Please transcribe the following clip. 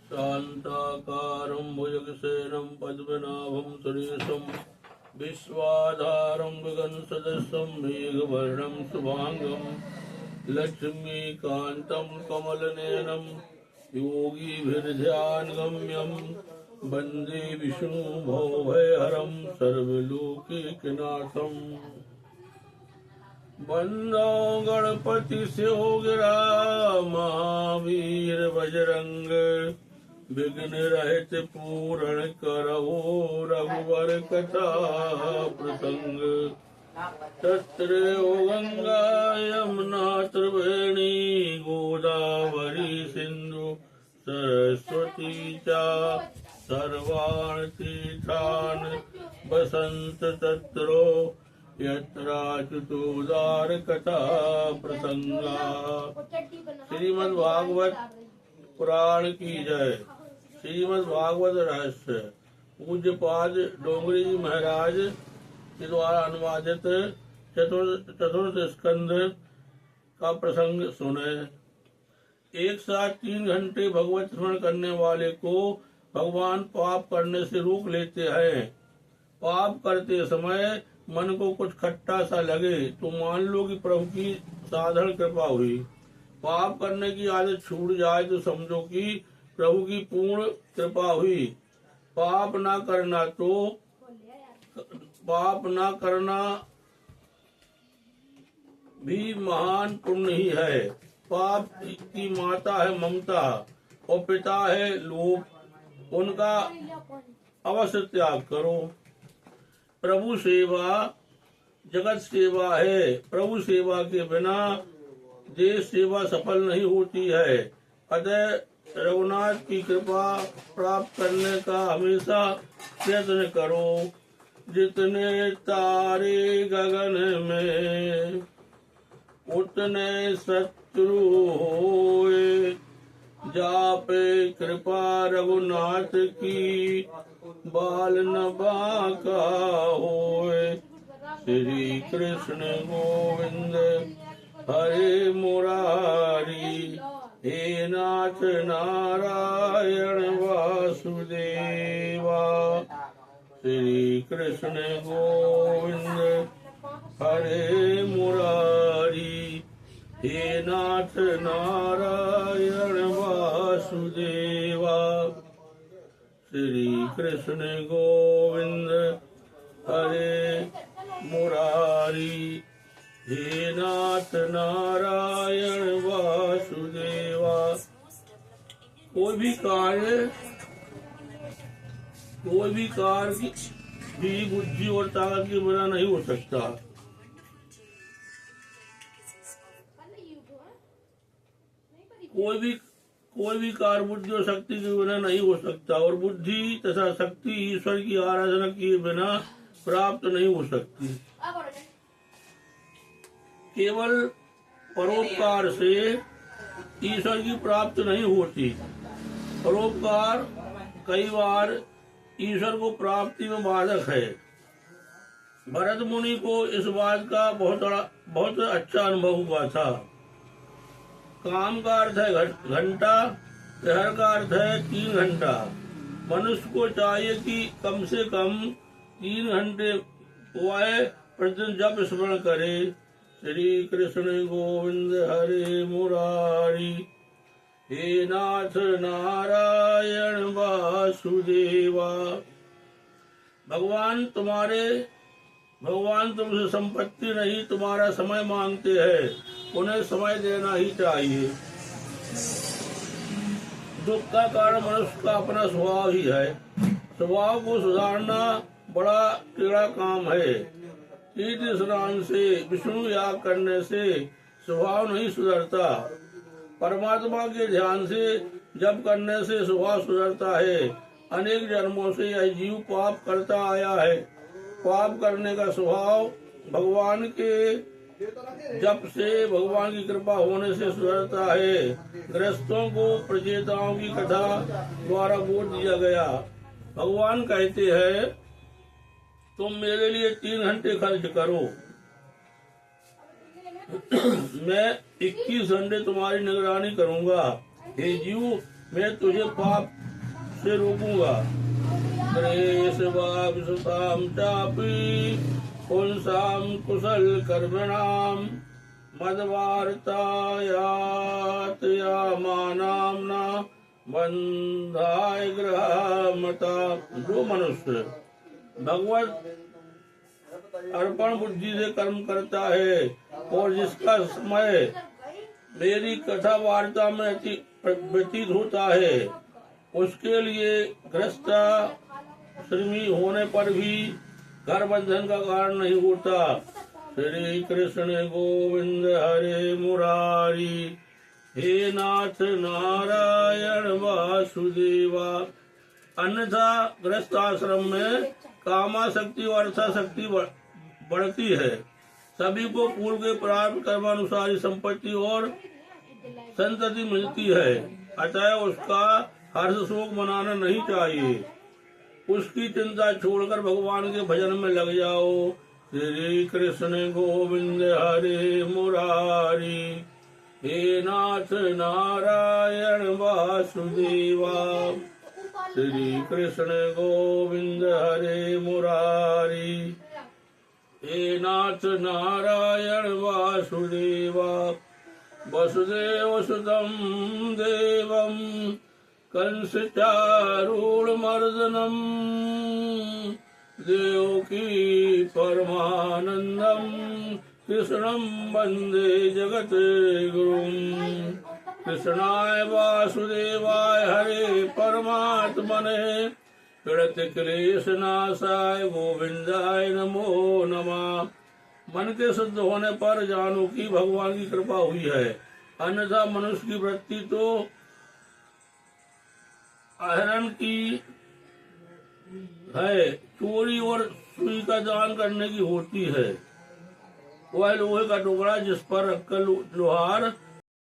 शान्ताकारं भुजगशयनं पद्मनाभं सुरेशं विश्वाधारं गगनसदृशं मेघवर्णं शुभांगं लक्ष्मीकान्तं कमलनयनं योगिभिर्ध्यानगम्यं वन्दे विष्णुभवभयहरं सर्वलोकैकनाथम्। वन्दो गणपति गिरा महावीर बजरंग विघ्न रहित पूरण करहु रघुवर कथा प्रसंग। तत्र गंगा यमुना त्रिवेणी गोदावरी सिंधु सरस्वती च सर्वाणि तीर्थानि वसन्त तत्रो यत्राच्युतोदार कथा प्रसंगा। श्रीमद् भागवत पुराण की जय। श्रीमद् भागवत रहस्य पूज्यपाद डोंगरी जी महाराज के द्वारा अनुवादित चतुर्थ स्कंद का प्रसंग सुने। एक साथ 3 घंटे भगवत स्मरण करने वाले को भगवान पाप करने से रोक लेते हैं। पाप करते समय मन को कुछ खट्टा सा लगे तो मान लो कि प्रभु की साधारण कृपा हुई। पाप करने की आदत छूट जाए तो समझो कि प्रभु की पूर्ण कृपा हुई। पाप ना करना भी महान पुण्य ही है। पाप की माता है ममता और पिता है लोभ, उनका अवश्य त्याग करो। प्रभु सेवा जगत सेवा है। प्रभु सेवा के बिना देश सेवा सफल नहीं होती है। अतः रघुनाथ की कृपा प्राप्त करने का हमेशा प्रयत्न करो। जितने तारे गगन में उतने शत्रु होए, जापे कृपा रघुनाथ की बाल न बांका होए। श्री कृष्ण गोविंद हरे मुरारी, हे नाथ नारायण वासुदेवा। श्री कृष्ण गोविंद हरे मुरारी, हे नाथ नारायण वासुदेवा। श्री कृष्ण गोविंद हरे मुरारी, हे नाथ नारायण वासुदेवा। कोई भी कार्य भी बुद्धि और ताकत के बिना नहीं हो सकता। कोई भी कार्य बुद्धि और शक्ति के बिना नहीं हो सकता और बुद्धि तथा शक्ति ईश्वर की आराधना किए बिना प्राप्त नहीं हो सकती। केवल परोपकार से ईश्वर की प्राप्ति नहीं होती। परोपकार कई बार ईश्वर को प्राप्ति में बाधक है। भरत मुनि को इस बात का बहुत अच्छा अनुभव हुआ था। काम का अर्थ है घंटा, शहर का अर्थ है 3 घंटा। मनुष्य को चाहिए कि कम से कम 3 घंटे वह प्रतिदिन जप स्मरण करे। श्री कृष्ण गोविंद हरे मुरारी, हे नाथ नारायण वासुदेवा। भगवान तुमसे संपत्ति नहीं तुम्हारा समय मांगते हैं। उन्हें समय देना ही चाहिए। दुख का कारण मनुष्य का अपना स्वभाव ही है। स्वभाव को सुधारना बड़ा टेढ़ा काम है। तीर्थ स्नान से, विष्णु याग करने से स्वभाव नहीं सुधरता। परमात्मा के ध्यान से जप करने से स्वभाव सुधरता है। अनेक जन्मों से यह जीव पाप करता आया है। पाप करने का स्वभाव भगवान के जप से, भगवान की कृपा होने से सुधरता है। गृहस्थों को प्रचेताओं की कथा द्वारा बोध दिया गया। भगवान कहते हैं, तुम मेरे लिए 3 घंटे खर्च करो, मैं 21 घंटे तुम्हारी निगरानी करूंगा। हे जीव, मैं तुझे पाप से रोकूंगा। क्लेश वाम चापी पुंसाम कुशल कर्मणाम मदवार्तायात यामानाम्ना बंधाय ग्रहमता। जो मनुष्य भगवत अर्पण बुद्धि से कर्म करता है और जिसका समय मेरी कथा वार्ता में व्यतीत होता है, उसके लिए गृहस्थाश्रमी होने पर भी घर बंधन का कारण नहीं होता। श्री कृष्ण गोविंद हरे मुरारी, हे नाथ नारायण वासुदेवा। अन्यथा गृहस्थाश्रम में कामाशक्ति और अर्थाशक्ति बढ़ती है। सभी को पूर्व के प्रारंभ कर्मानुसार संपत्ति और संतति मिलती है, अतः उसका हर्ष शोक मनाना नहीं चाहिए। उसकी चिंता छोड़कर भगवान के भजन में लग जाओ। श्री कृष्ण गोविंद हरे मुरारी, हे नाथ नारायण वासुदेवा। श्री कृष्ण गोविंद हरे मुरारी, हे नाथ नारायण वासुदेवा। वसुदेव सुतं देवं कंसचारूढमर्दनं देवकी परमानंदं कृष्णं वन्दे जगद्गुरुं। कृष्णाय वासुदेवाय हरे परमात्मने प्रणतक्लेशनाशाय गोविंदाय नमो नमः। मन के शुद्ध होने पर जानो कि भगवान की कृपा हुई है, अन्यथा मनुष्य की वृत्ति तो आहरण की है, चोरी और सुई का दान करने की होती है। वह लोहे का टुकड़ा जिस पर रखकर लोहार